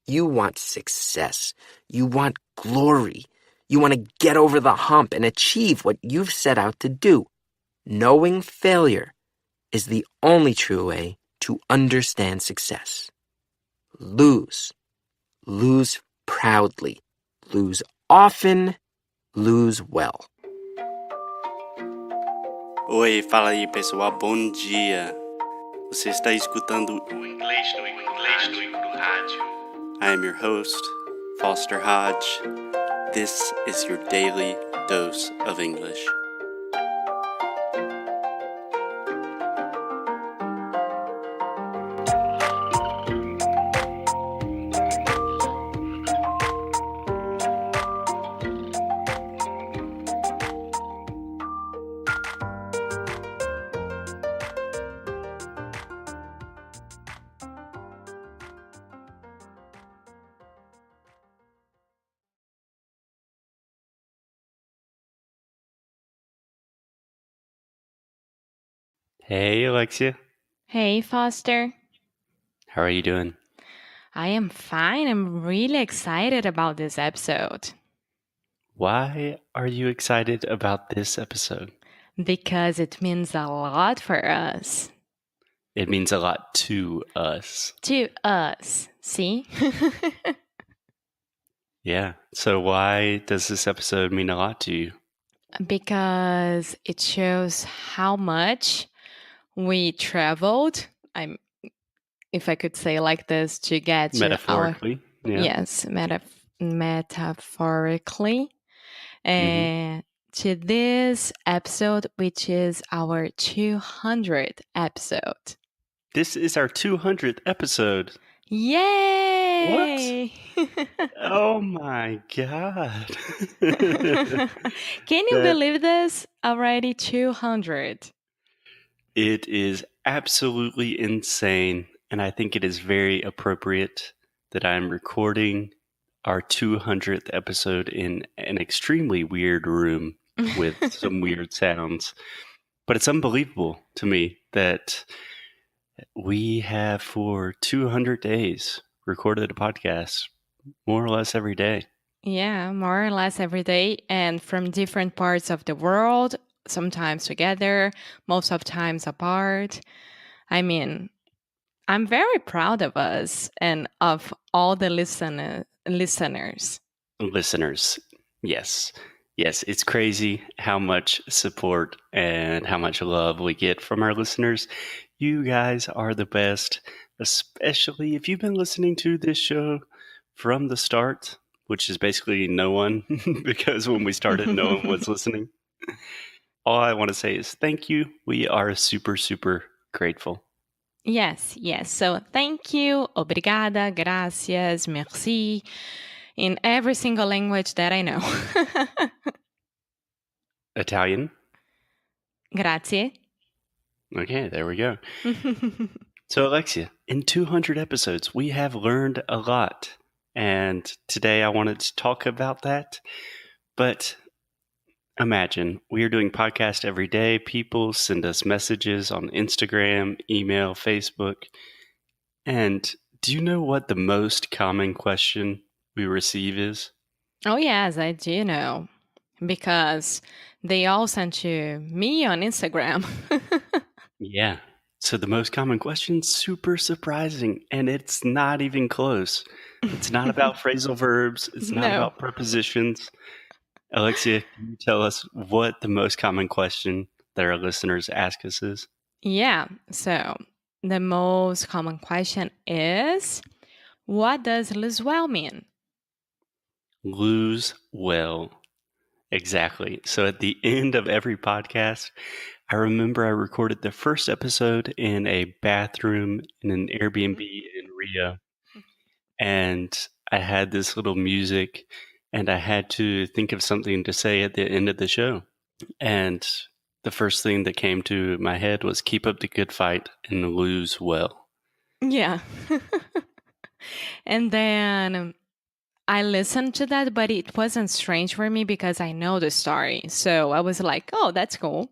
You want success. You want glory. You want to get over the hump and achieve what you've set out to do. Knowing failure is the only true way to understand success. Lose. Lose proudly. Lose often. Lose well. Oi, fala aí pessoal, bom dia. Você está escutando o Inglês no Rádio. I am your host, Foster Hodge. This is your daily dose of English. Hey, Alexia. Hey, Foster. How are you doing? I am fine. I'm really excited about this episode. Why are you excited about this episode? Because it means a lot for us. It means a lot to us. To us. See? Yeah. So why does this episode mean a lot to you? Because it shows how much we traveled. If I could say like this, to get Metaphorically. to our... Yes, metaphorically. To this episode, which is our 200th episode. This is our 200th episode. Yay! What? Oh my God. Can you believe this? Already 200. It is absolutely insane. And I think it is very appropriate that I'm recording our 200th episode in an extremely weird room with some weird sounds. But it's unbelievable to me that we have for 200 days recorded a podcast more or less every day. Yeah, more or less every day, and from different parts of the world, sometimes together, most of times apart. I mean, I'm very proud of us and of all the listeners. Listeners, yes. Yes, it's crazy how much support and how much love we get from our listeners. You guys are the best, especially if you've been listening to this show from the start, which is basically no one, because when we started, no one was listening. All I want to say is thank you. We are super, super grateful. Yes. So thank you, obrigada, gracias, merci, in every single language that I know. Italian? Grazie. Okay, there we go. So, Alexia, in 200 episodes, we have learned a lot. And today I wanted to talk about that. But imagine we are doing podcast every day. People send us messages on Instagram, email, Facebook. And do you know what the most common question we receive is? Oh, yes, I do know. Because they all sent to me on Instagram. Yeah. So the most common question, super surprising. And it's not even close. It's not about phrasal verbs. It's not about prepositions. Alexia, can you tell us what the most common question that our listeners ask us is? Yeah. So the most common question is, what does lose well mean? Lose well. Exactly. So at the end of every podcast, I remember I recorded the first episode in a bathroom in an Airbnb in Rio. And I had this little music and I had to think of something to say at the end of the show. And the first thing that came to my head was keep up the good fight and lose well. Yeah. And then I listened to that, but it wasn't strange for me because I know the story. So I was like, oh, that's cool.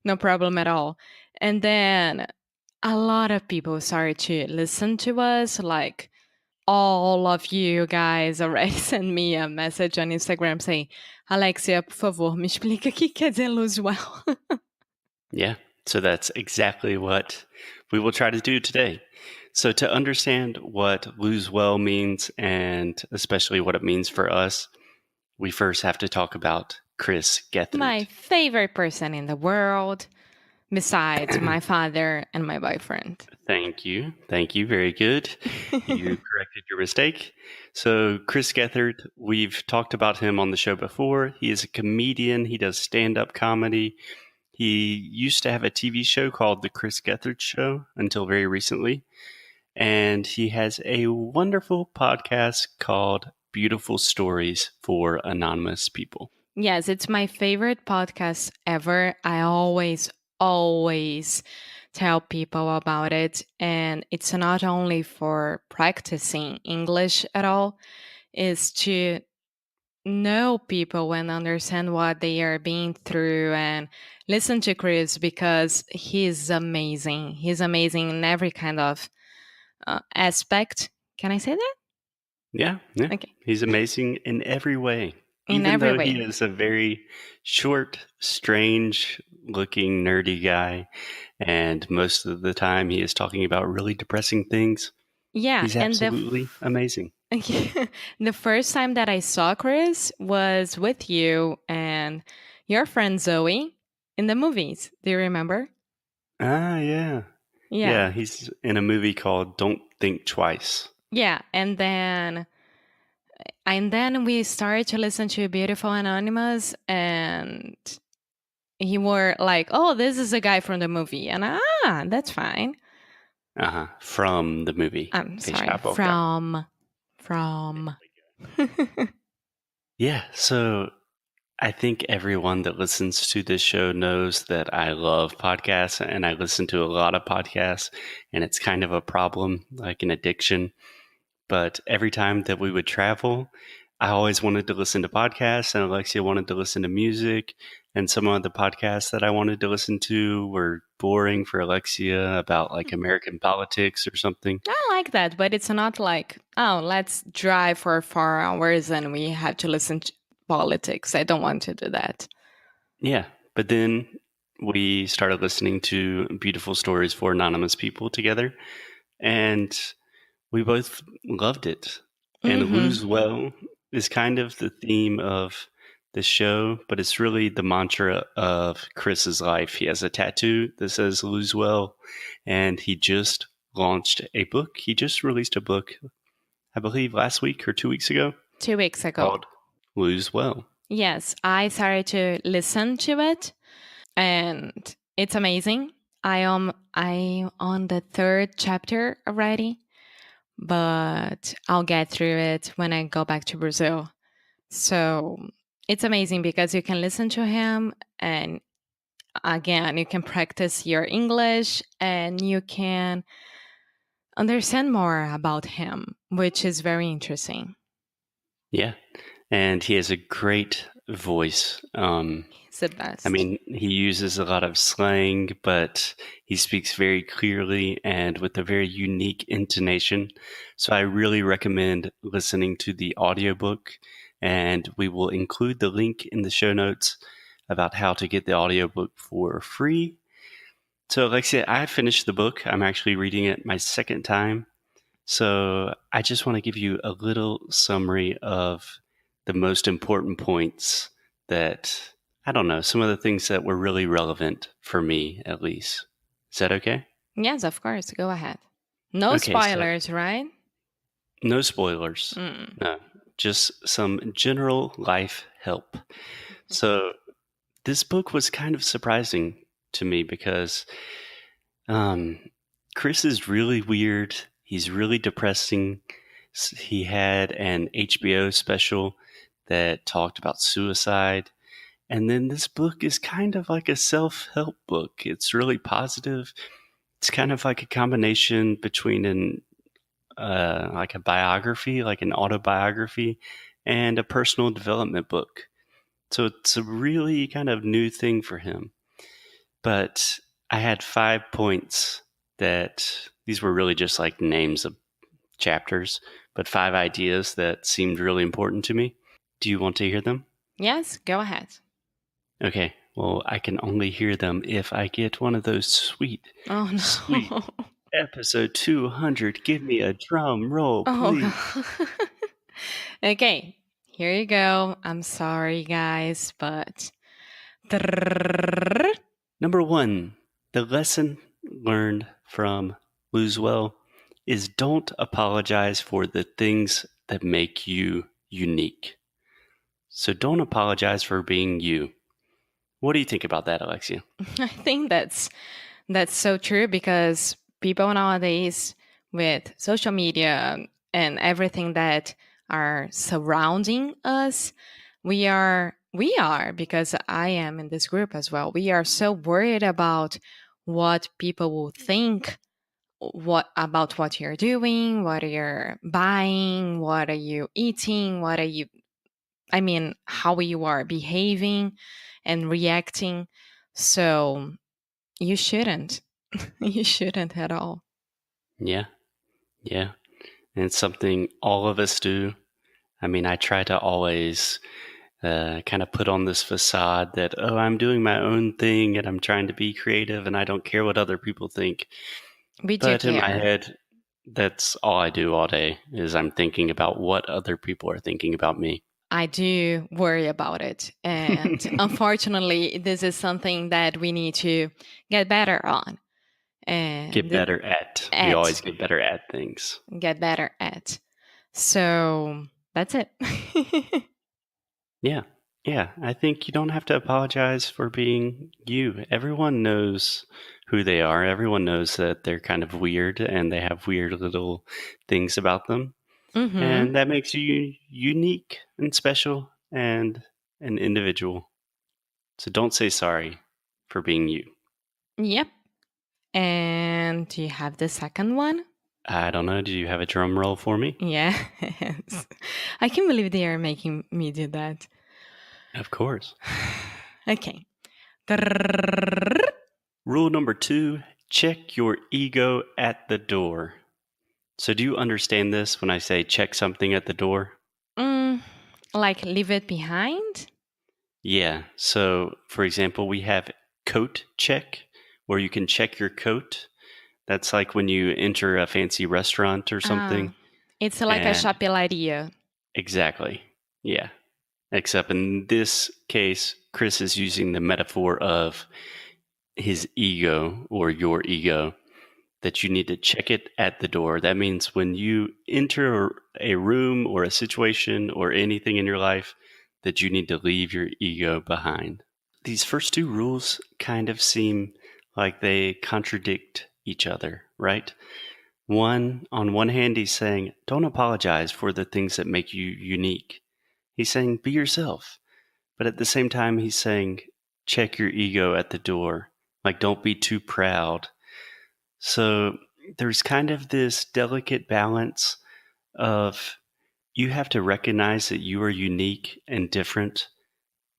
No problem at all. And then a lot of people started to listen to us, like all of you guys already sent me a message on Instagram saying, Alexia, por favor, me explica o que quer dizer lose well. Yeah, so that's exactly what we will try to do today. So to understand what lose well means, and especially what it means for us, we first have to talk about Chris Gethard. My favorite person in the world, besides my father and my boyfriend. Thank you. Thank you. Very good. You corrected your mistake. So Chris Gethard, we've talked about him on the show before. He is a comedian. He does stand-up comedy. He used to have a TV show called The Chris Gethard Show until very recently. And he has a wonderful podcast called Beautiful Stories for Anonymous People. Yes, it's my favorite podcast ever. I always tell people about it. And it's not only for practicing English at all, it's to know people and understand what they are being through and listen to Chris because he's amazing. He's amazing in every kind of aspect. Can I say that? Yeah. Okay. He's amazing in every way. In Even every though way. he is a very short, strange-looking, nerdy guy, and most of the time he is talking about really depressing things, Yeah, he's and absolutely amazing. the first time that I saw Chris was with you and your friend Zoe in the movies. Do you remember? Ah, yeah. Yeah, he's in a movie called Don't Think Twice. Yeah, and then we started to listen to Beautiful Anonymous, and he were like, "Oh, this is a guy from the movie," and that's fine. From the movie. I'm sorry, Fechar a boca. from. Yeah, so I think everyone that listens to this show knows that I love podcasts, and I listen to a lot of podcasts, and it's kind of a problem, like an addiction. But every time that we would travel, I always wanted to listen to podcasts, and Alexia wanted to listen to music. And some of the podcasts that I wanted to listen to were boring for Alexia, about like American politics or something. I like that, but it's not like, oh, let's drive for 4 hours and we have to listen to politics. I don't want to do that. Yeah, but then we started listening to Beautiful Stories for Anonymous People together, and we both loved it. And Lose Well is kind of the theme of the show, but it's really the mantra of Chris's life. He has a tattoo that says Lose Well, and he just launched a book. He just released a book, I believe last week or 2 weeks ago. 2 weeks ago. Called Lose Well. Yes, I started to listen to it, and it's amazing. I am on the 3rd chapter already, but I'll get through it when I go back to Brazil. So it's amazing because you can listen to him, and again, you can practice your English and you can understand more about him, which is very interesting. Yeah, and he has a great voice. He's the best. I mean, he uses a lot of slang, but he speaks very clearly and with a very unique intonation. So I really recommend listening to the audiobook, and we will include the link in the show notes about how to get the audiobook for free. So, Alexia, I finished the book. I'm actually reading it my 2nd time. So I just want to give you a little summary of the most important points that, I don't know, some of the things that were really relevant for me, at least. Is that okay? Yes, of course. Go ahead. No Okay, spoilers, right? No spoilers. No, just some general life help. So this book was kind of surprising to me because Chris is really weird. He's really depressing. He had an HBO special that talked about suicide. And then this book is kind of like a self-help book. It's really positive. It's kind of like a combination between like a biography, like an autobiography, and a personal development book. So it's a really kind of new thing for him. But I had 5 points that these were really just like names of chapters, but 5 ideas that seemed really important to me. Do you want to hear them? Yes, go ahead. Okay, well, I can only hear them if I get one of those sweet Sweet episode 200. Give me a drum roll, please. God. Okay, here you go. I'm sorry, guys, but Number 1, the lesson learned from Lose Well is don't apologize for the things that make you unique. So don't apologize for being you. What do you think about that, Alexia? I think that's so true, because people nowadays, with social media and everything that are surrounding us, we are, because I am in this group as well, we are so worried about what people will think, about what you're doing, what you're buying, what are you eating, how you are behaving and reacting. So you shouldn't. You shouldn't at all. Yeah. And it's something all of us do. I try to always kind of put on this facade that, I'm doing my own thing and I'm trying to be creative and I don't care what other people think. But in my head, that's all I do all day is I'm thinking about what other people are thinking about me. I do worry about it. And unfortunately, this is something that we need to get better on. And get better at. We always get better at things. Get better at. So that's it. Yeah. I think you don't have to apologize for being you. Everyone knows who they are. Everyone knows that they're kind of weird and they have weird little things about them. Mm-hmm. And that makes you unique and special and an individual. So don't say sorry for being you. Yep. And do you have the second one? I don't know. Do you have a drum roll for me? Yes. I can't believe they are making me do that. Of course. Okay. Rule number 2, check your ego at the door. So do you understand this when I say check something at the door? Like leave it behind? Yeah. So, for example, we have coat check, where you can check your coat. That's like when you enter a fancy restaurant or something. It's like a chapelaria. Exactly. Yeah. Except in this case, Chris is using the metaphor of his ego or your ego, that you need to check it at the door. That means when you enter a room or a situation or anything in your life, that you need to leave your ego behind. These first 2 rules kind of seem like they contradict each other, right? On one hand, he's saying, don't apologize for the things that make you unique. He's saying, be yourself. But at the same time, he's saying, check your ego at the door. Like, don't be too proud. So there's kind of this delicate balance of you have to recognize that you are unique and different,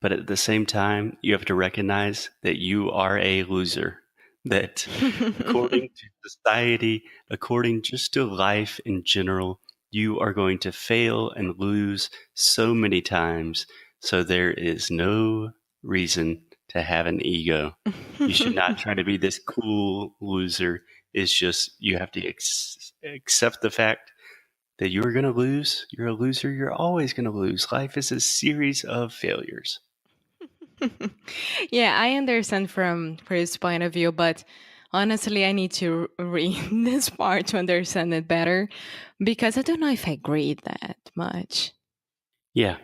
but at the same time, you have to recognize that you are a loser. That according to society, according just to life in general, you are going to fail and lose so many times. So there is no reason to have an ego. You should not try to be this cool loser. It's just you have to accept the fact that you're going to lose. You're a loser. You're always going to lose. Life is a series of failures. Yeah, I understand from Chris' point of view, but honestly, I need to read this part to understand it better, because I don't know if I agree that much. Yeah.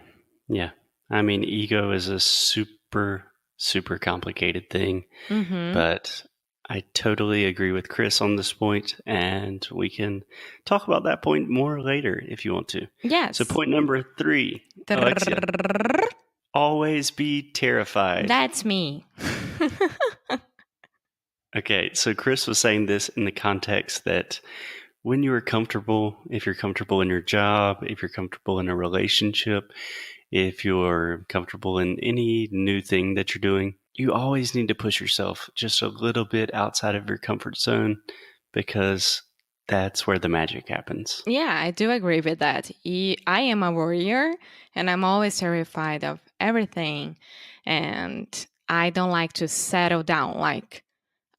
Ego is a super, super complicated thing, but I totally agree with Chris on this point, and we can talk about that point more later if you want to. Yes. So point number 3, Alexia, always be terrified. That's me. Okay, so Chris was saying this in the context that when you are comfortable, if you're comfortable in your job, if you're comfortable in a relationship, if you're comfortable in any new thing that you're doing, you always need to push yourself just a little bit outside of your comfort zone, because That's where the magic happens. Yeah, I do agree with that. I am a warrior and I'm always terrified of everything. And I don't like to settle down. Like,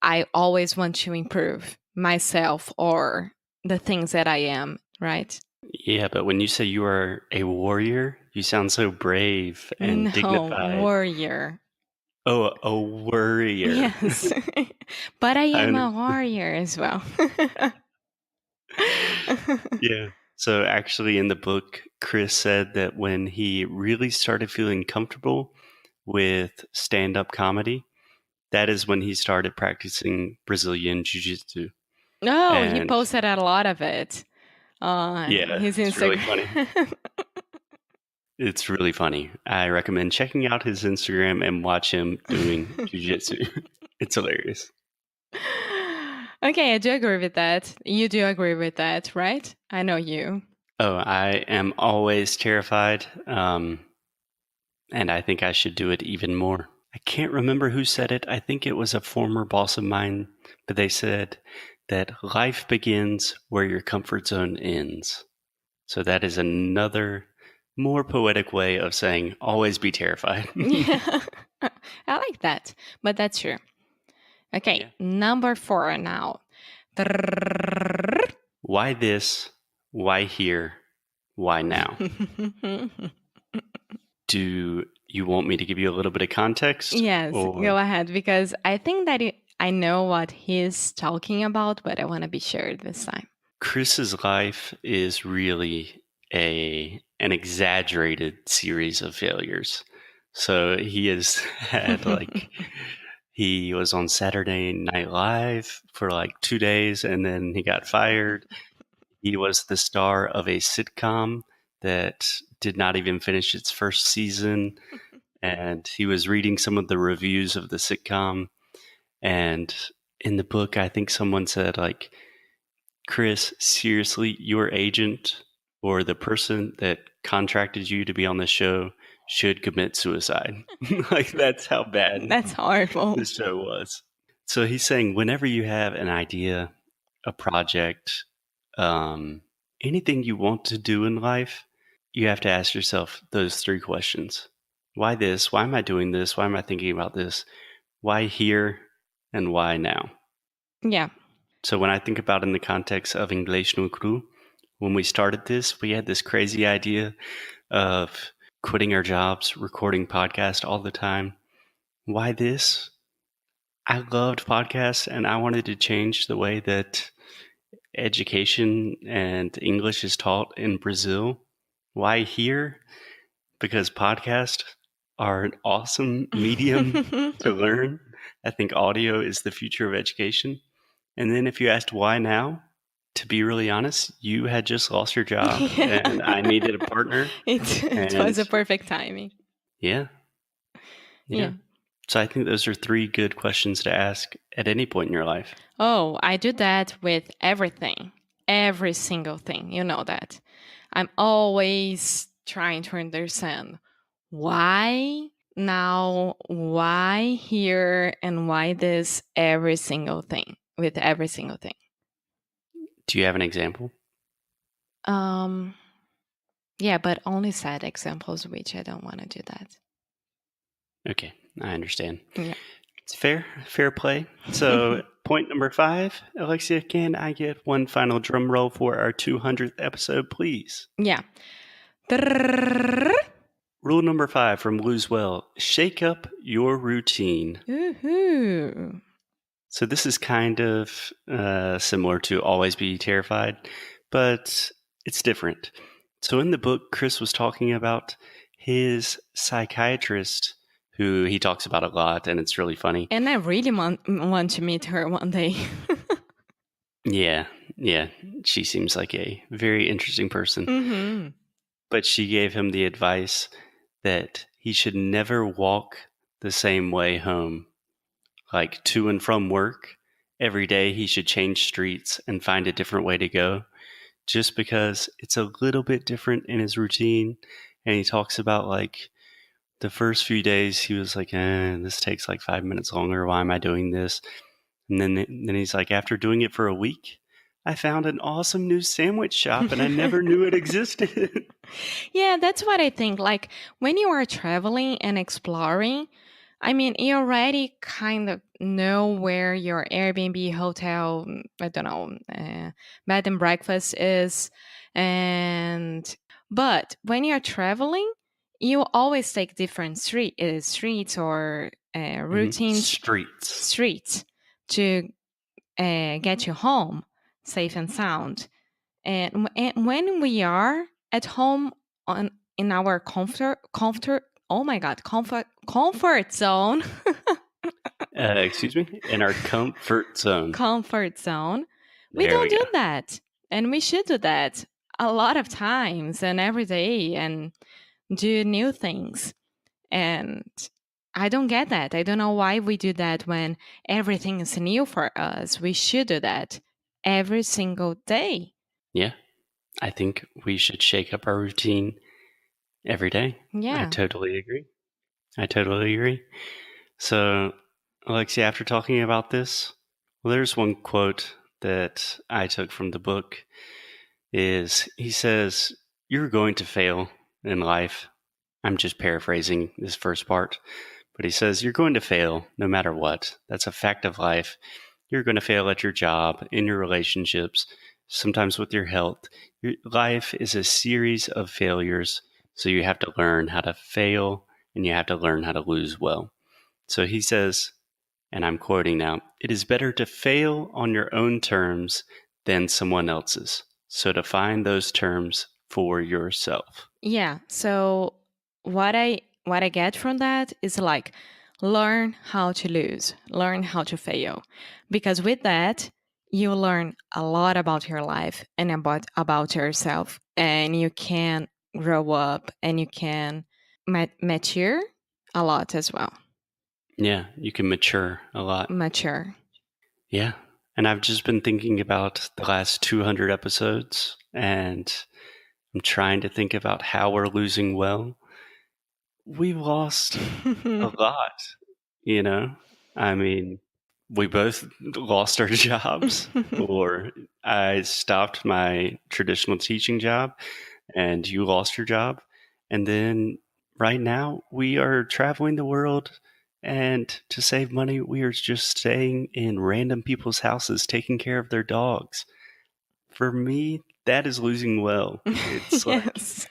I always want to improve myself or the things that I am, right? Yeah, but when you say you are a warrior, you sound so brave and No, dignified. warrior. Oh, a worrier. Yes. But I am a understand. warrior as well. Yeah. So actually, in the book, Chris said that when he really started feeling comfortable with stand-up comedy, that is when he started practicing Brazilian Jiu-Jitsu. No, he And posted a lot of it on yeah, his it's really funny. Instagram. It's really funny. I recommend checking out his Instagram and watch him doing Jiu-Jitsu. It's hilarious. Okay, I do agree with that. You do agree with that, right? I know you. Oh, I am always terrified, and I think I should do it even more. I can't remember who said it. I think it was a former boss of mine, but they said that life begins where your comfort zone ends. So that is another more poetic way of saying always be terrified. Yeah, I like that, but that's true. Okay, Yeah. number 4 now. Why this? Why here? Why now? Do you want me to give you a little bit of context? Yes, Or go ahead, because I think that I know what he's talking about, but I want to be sure this time. Chris's life is really an exaggerated series of failures. So he has had like he was on Saturday Night Live for like 2 days and then he got fired. He was the star of a sitcom that did not even finish its first season. And he was reading some of the reviews of the sitcom. And in the book, I think someone said, like, Chris, seriously, your agent or the person that contracted you to be on the show should commit suicide. Like, that's how bad That's horrible. this show was. So he's saying whenever you have an idea, a project, anything you want to do in life, you have to ask yourself those 3 questions. Why this? Why am I doing this? Why am I thinking about this? Why here? And why now? Yeah. So when I think about in the context of English no Cru, when we started this, we had this crazy idea of quitting our jobs, recording podcasts all the time. Why this? I loved podcasts and I wanted to change the way that education and English is taught in Brazil. Why here? Because podcasts are an awesome medium to learn. I think audio is the future of education. And then if you asked why now, to be really honest, you had just lost your job and I needed a partner. It was a perfect timing. Yeah. So I think those are 3 good questions to ask at any point in your life. Oh, I do that with everything, every single thing. You know that. I'm always trying to understand why now, why here, and why this every single thing, with every single thing. Do you have an example? Yeah, but only sad examples, which I don't want to do that. Okay, I understand. Yeah. It's fair play. So point number 5, Alexia, can I get one final drum roll for our 200th episode, please? Yeah. Rule number 5 from Lose Well, shake up your routine. Woohoo. So this is kind of similar to Always Be Terrified, but it's different. So in the book, Chris was talking about his psychiatrist, who he talks about a lot, and it's really funny. And I really want to meet her one day. Yeah. She seems like a very interesting person. Mm-hmm. But she gave him the advice that he should never walk the same way home, like to and from work. Every day he should change streets and find a different way to go, just because it's a little bit different in his routine. And he talks about like the first few days he was like, this takes like 5 minutes longer. Why am I doing this? And then he's like, after doing it for a week, I found an awesome new sandwich shop and I never knew it existed. Yeah, that's what I think. Like when you are traveling and exploring, I mean, you already kind of know where your Airbnb, hotel, I don't know, bed and breakfast is. And, but when you're traveling, you always take different streets or routines, Streets. streets to get you home safe and sound. And when we are at home on in our oh my god, comfort zone, Excuse me? In our comfort zone. comfort zone, we There don't we do go. that, and we should do that a lot of times and every day and do new things. And I don't get that. I don't know why we do that when everything is new for us. We should do that every single day. Yeah. I think we should shake up our routine every day. I Yeah. totally agree. So, Alexia, after talking about this, well, there's one quote that I took from the book is he says, "You're going to fail in life." I'm just paraphrasing this first part, but he says, "You're going to fail no matter what. That's a fact of life. You're going to fail at your job, in your relationships, sometimes with your health. Your life is a series of failures, so you have to learn how to fail and you have to learn how to lose well." So he says, and I'm quoting now, "It is better to fail on your own terms than someone else's. So define those terms for yourself." Yeah. So what I get from that is like learn how to lose, learn how to fail. Because with that, you learn a lot about your life and about yourself, and you can grow up and you can mature a lot as well. Yeah, you can mature a lot. Mature. Yeah. And I've just been thinking about the last 200 episodes, and I'm trying to think about how we're losing well. We've lost a lot, you know? I mean, we both lost our jobs, or I stopped my traditional teaching job and you lost your job. And then right now we are traveling the world, and to save money, we are just staying in random people's houses, taking care of their dogs. For me, that is losing well. It's like Yes.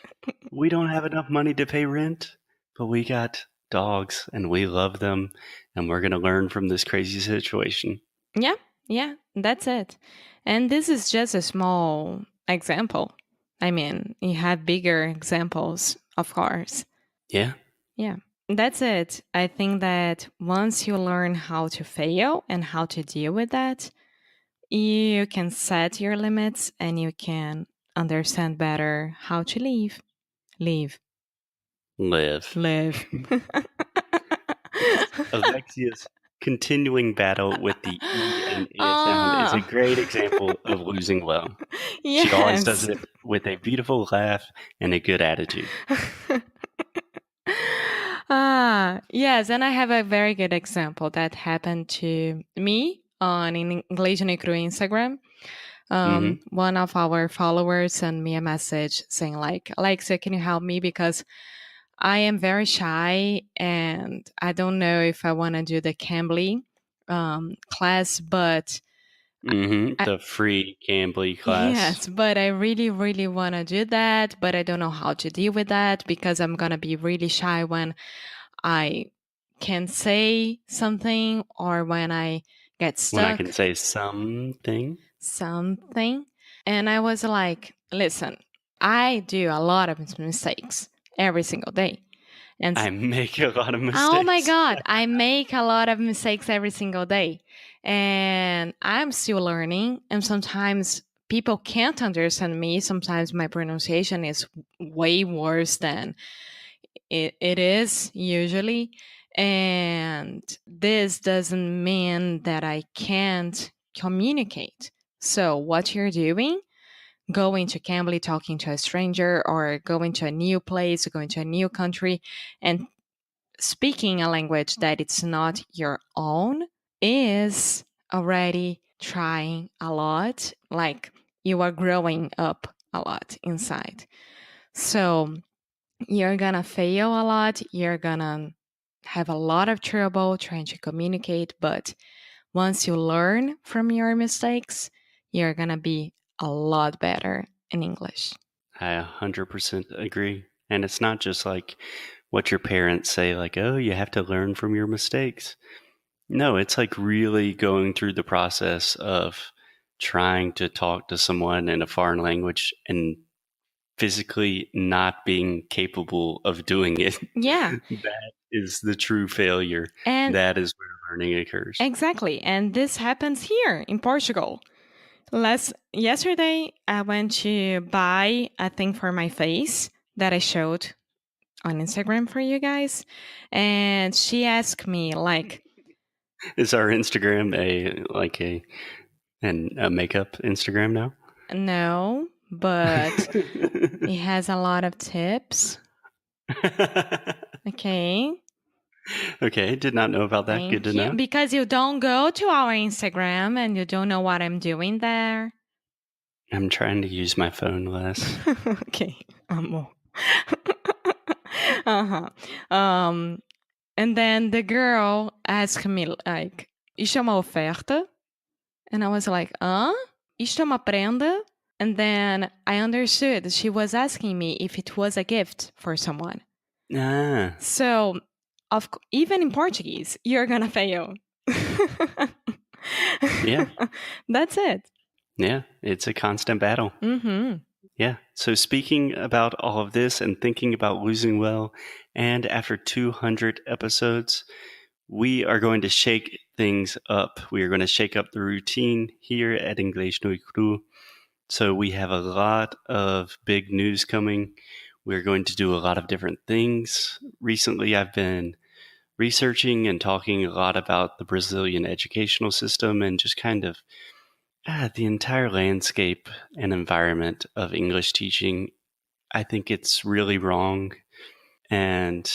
we don't have enough money to pay rent, but we got dogs and we love them, and we're going to learn from this crazy situation. Yeah, yeah, that's it. And this is just a small example. I mean, you have bigger examples, of course. Yeah. Yeah, that's it. I think that once you learn how to fail and how to deal with that, you can set your limits and you can understand better how to live. Live. Live. Live. Alexia's continuing battle with the E and I sound is a Ah, great example of losing well. She always does yes. it with a beautiful laugh and a good attitude. Yes, and I have a very good example that happened to me on English no Cru Instagram. Hmm. One of our followers sent me a message saying like, "Alexa, can you help me? Because I am very shy and I don't know if I want to do the Cambly class, but I, The free Cambly class. yes, but I really, really want to do that, but I don't know how to deal with that because I'm going to be really shy when I can say something or when I get When I can stuck say something, something." And I was like, listen, I do a lot of mistakes every single day. And I make a lot of oh my mistakes. God, I make a lot of mistakes every single day. And I'm still learning. And sometimes people can't understand me. Sometimes my pronunciation is way worse than it is usually. And this doesn't mean that I can't communicate. So, what you're doing, going to Cambly, talking to a stranger, or going to a new place, going to a new country, and speaking a language that it's not your own, is already trying a lot, like you are growing up a lot inside. So you're gonna fail a lot, you're gonna have a lot of trouble trying to communicate, but once you learn from your mistakes, you're gonna be a lot better in English. I 100% agree. And it's not just like what your parents say, like, oh, you have to learn from your mistakes. No, it's like really going through the process of trying to talk to someone in a foreign language and physically not being capable of doing it. Yeah. That is the true failure. And That is where learning occurs. exactly. And this happens here in Portugal. Yesterday, I went to buy a thing for my face that I showed on Instagram for you guys. And she asked me, like, Is our Instagram a makeup Instagram now? no, but it has a lot of tips. Okay. Okay, did not know about that. Good to Thank you. know. Because you don't go to our Instagram and you don't know what I'm doing there. I'm trying to use my phone less. Okay, amor. Uh-huh. And then the girl asked me, like, isto é uma oferta? And I was like, isto é uma prenda? And then I understood she was asking me if it was a gift for someone. Ah, So, even in Portuguese, you're gonna fail. Yeah. That's it. yeah, it's a constant battle. Mm-hmm. Yeah. So speaking about all of this and thinking about losing well, and after 200 episodes, we are going to shake things up. We are going to shake up the routine here at English no Cru. So we have a lot of big news coming. We're going to do a lot of different things. Recently, I've been researching and talking a lot about the Brazilian educational system and just kind of the entire landscape and environment of English teaching. I think it's really wrong. And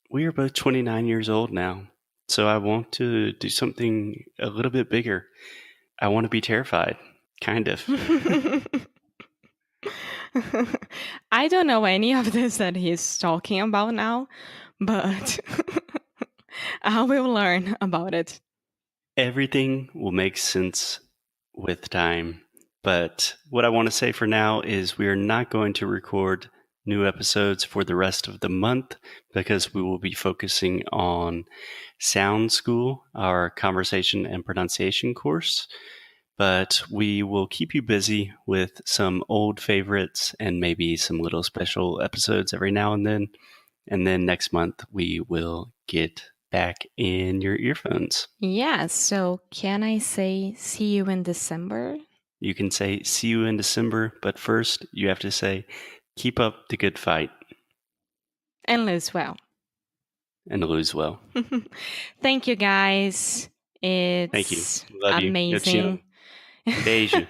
we are both 29 years old now. So I want to do something a little bit bigger. I want to be terrified, kind of. I don't know any of this that he's talking about now, but I will learn about it. Everything will make sense with time. But what I want to say for now is we are not going to record new episodes for the rest of the month because we will be focusing on Sound School, our conversation and pronunciation course. But we will keep you busy with some old favorites and maybe some little special episodes every now and then. And then next month, we will get back in your earphones. Yeah, so can I say see you in December? You can say see you in December, but first you have to say keep up the good fight. And lose well. And lose well. Thank you, guys. It's Thank you. Love amazing. You. Beijo.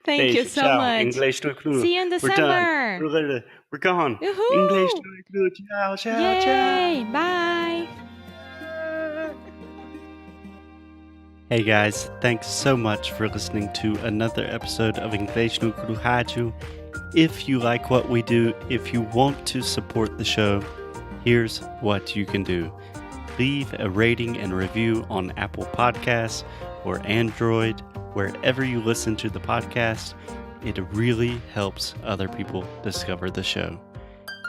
Thank Beijo. you so Ciao. much. English no Cru. See you in December. We're done. We're gone. Yoo-hoo. English no Cru. Ciao, ciao, Yay! ciao. Bye. Hey guys, thanks so much for listening to another episode of English no Cru Rádio. If you like what we do, if you want to support the show, here's what you can do. Leave a rating and review on Apple Podcasts or Android, wherever you listen to the podcast. It really helps other people discover the show.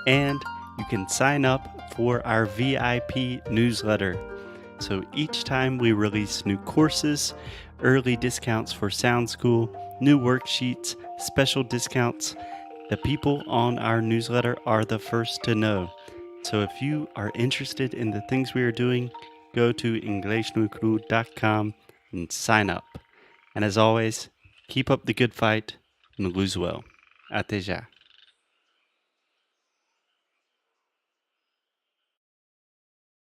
And you can sign up for our VIP newsletter. So each time we release new courses, early discounts for Sound School, new worksheets, special discounts, the people on our newsletter are the first to know. So if you are interested in the things we are doing, go to inglesnucru.com and sign up. And as always, keep up the good fight and lose well. Até já.